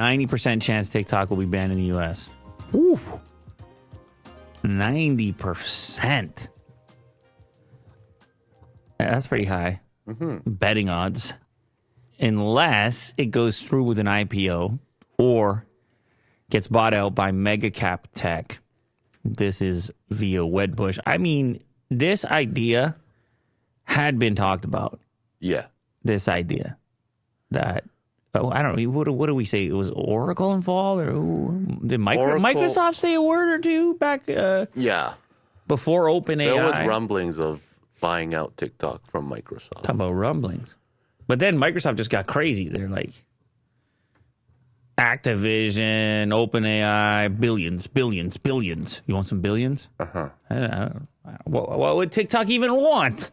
90% chance TikTok will be banned in the U.S. Ooh. 90%. Yeah, that's pretty high. Betting odds. Unless it goes through with an IPO or gets bought out by mega cap tech. This is via Wedbush. I mean, this idea had been talked about. Yeah. This idea that, I don't know, what do we say? It was Oracle involved? Or did Microsoft say a word or two back yeah. before OpenAI? There was rumblings of buying out TikTok from Microsoft. Talk about rumblings. But then Microsoft just got crazy. They're like, Activision, OpenAI, billions. You want some billions? What would TikTok even want?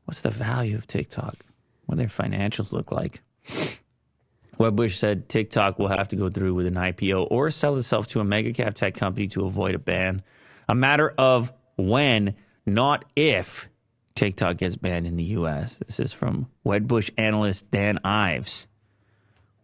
What's the value of TikTok? What do their financials look like? Bush said TikTok will have to go through with an IPO or sell itself to a mega cap tech company to avoid a ban. A matter of when, not if, TikTok gets banned in the U.S. This is from Wedbush analyst Dan Ives.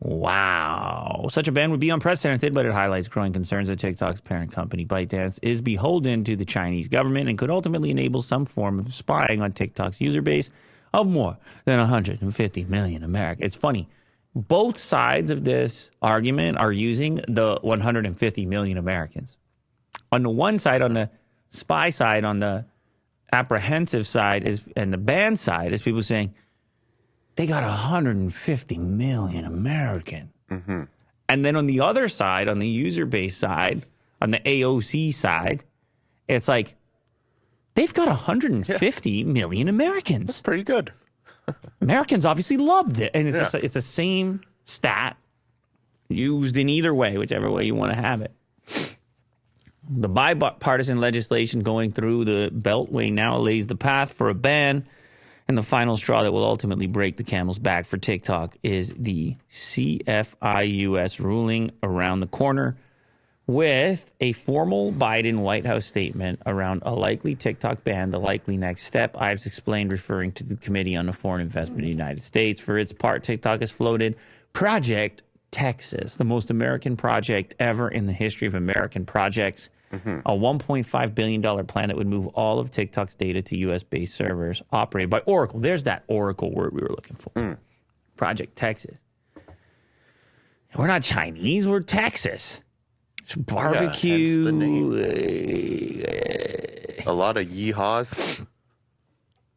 Wow. Such a ban would be unprecedented, but it highlights growing concerns that TikTok's parent company, ByteDance, is beholden to the Chinese government and could ultimately enable some form of spying on TikTok's user base of more than 150 million Americans. It's funny. Both sides of this argument are using the 150 million Americans. On the one side, on the spy side, on the apprehensive side, and the ban side, is people saying, they got 150 million American. And then on the other side, on the user base side, on the AOC side, it's like, they've got 150 million Americans. That's pretty good. Americans obviously loved it. And it's it's the same stat used in either way, whichever way you want to have it. The bipartisan legislation going through the Beltway now lays the path for a ban. And the final straw that will ultimately break the camel's back for TikTok is the CFIUS ruling around the corner with a formal Biden White House statement around a likely TikTok ban, the likely next step. Ives explained, referring to the Committee on Foreign Investment in the United States. For its part, TikTok has floated Project Texas, the most American project ever in the history of American projects. A $1.5 billion plan that would move all of TikTok's data to U.S.-based servers operated by Oracle. There's that Oracle word we were looking for. Project Texas. We're not Chinese. We're Texas. It's barbecue. Yeah, hence the name. A lot of yeehaws.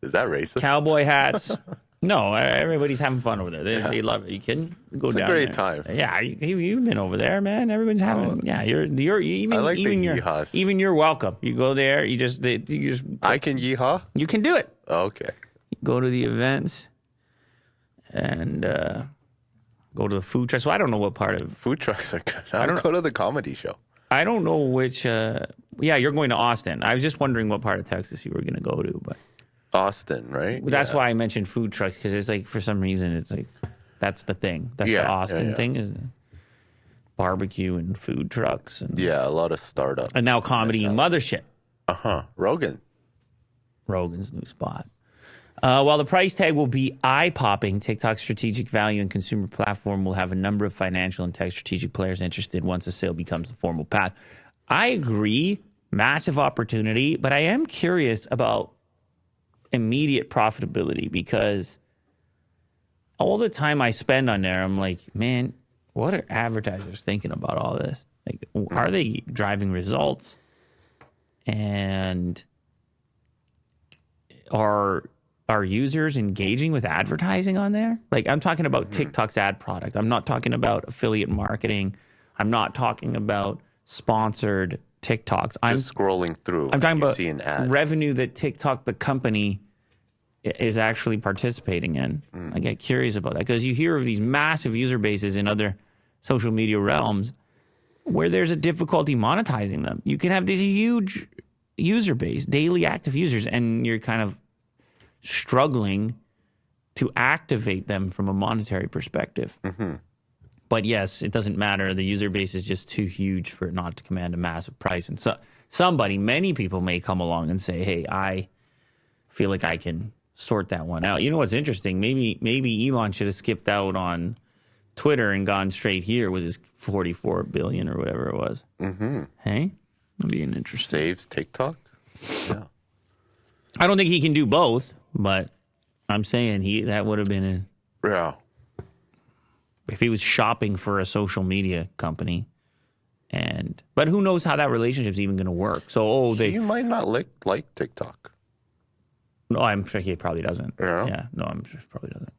Is that racist? Cowboy hats. No, everybody's having fun over there. They love it. Are you kidding? Go down. It's a great there. time. Yeah, you've been over there, man. Everyone's having. You're even. I like even the yeehaws. Even you're welcome. You go there. You just. I can yeehaw. You can do it. Oh, okay. Go to the events, and go to the food trucks. So I don't know what part of Food trucks are good. I don't go to the comedy show. I don't know which. Yeah, you're going to Austin. I was just wondering what part of Texas you were going to go to, but. Austin, right? That's why I mentioned food trucks, because it's like, for some reason, it's like, that's the thing. That's the Austin thing, is barbecue and food trucks. And, a lot of startup. And now comedy mothership. Rogan's new spot. While the price tag will be eye-popping, TikTok's strategic value and consumer platform will have a number of financial and tech strategic players interested once the sale becomes the formal path. I agree, massive opportunity, but I am curious about immediate profitability, because all the time I spend on there, I'm like, man, what are advertisers thinking about all this? Like, are they driving results? And are users engaging with advertising on there? Like, I'm talking about TikTok's ad product. I'm not talking about affiliate marketing. I'm not talking about sponsored TikToks. I'm scrolling through. I'm talking about an ad. Revenue that TikTok, the company, is actually participating in. I get curious about that, because you hear of these massive user bases in other social media realms where there's a difficulty monetizing them. You can have this huge user base, daily active users, and you're kind of struggling to activate them from a monetary perspective. But yes, it doesn't matter. The user base is just too huge for it not to command a massive price. And so many people may come along and say, hey, I feel like I can sort that one out. You know what's interesting? Maybe Elon should have skipped out on Twitter and gone straight here with his 44 billion or whatever it was. Mm-hmm. Hey, that'd be an interesting. Saves TikTok. Yeah. I don't think he can do both, but I'm saying that would have been Yeah. if he was shopping for a social media company. But who knows how that relationship's even going to work? So, He might not like TikTok. No, I'm sure he probably doesn't. Yeah. No, I'm sure he probably doesn't.